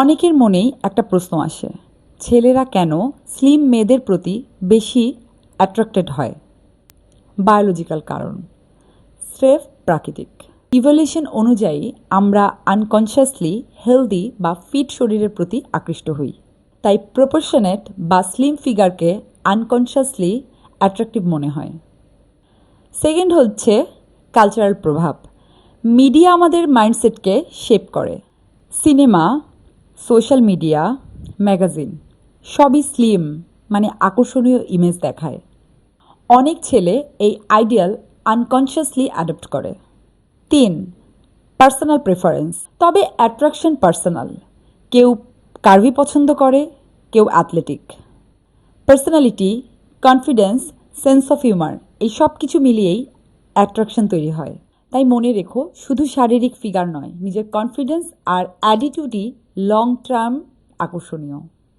অনেকের মনেই একটা প্রশ্ন আসে, ছেলেরা কেন স্লিম মেয়েদের প্রতি বেশি অ্যাট্রাক্টেড হয়? বায়োলজিক্যাল কারণ, স্রেফ প্রাকৃতিক। ইভলিউশন অনুযায়ী আমরা আনকনশিয়াসলি হেলদি বা ফিট শরীরের প্রতি আকৃষ্ট হই, তাই প্রপোর্শনেট বা স্লিম ফিগারকে আনকনশিয়াসলি অ্যাট্রাকটিভ মনে হয়। সেকেন্ড হচ্ছে কালচারাল প্রভাব। মিডিয়া আমাদের মাইন্ডসেটকে শেপ করে। সিনেমা, সোশ্যাল মিডিয়া, ম্যাগাজিন সবই স্লিম মানে আকর্ষণীয় ইমেজ দেখায়। অনেক ছেলে এই আইডিয়াল আনকনশিয়াসলি অ্যাডপ্ট করে। 3. Personal preference. তবে অ্যাট্রাকশন পার্সোনাল। কেউ কার্ভি পছন্দ করে, কেউ athletic. Personality, confidence, sense of humour এই সব কিছু মিলিয়েই অ্যাট্রাকশন তৈরি হয়। তাই মনে রেখো, শুধু শারীরিক ফিগার নয়, নিজের কনফিডেন্স আর অ্যাটিটিউডই লং টার্ম আকর্ষণীয়।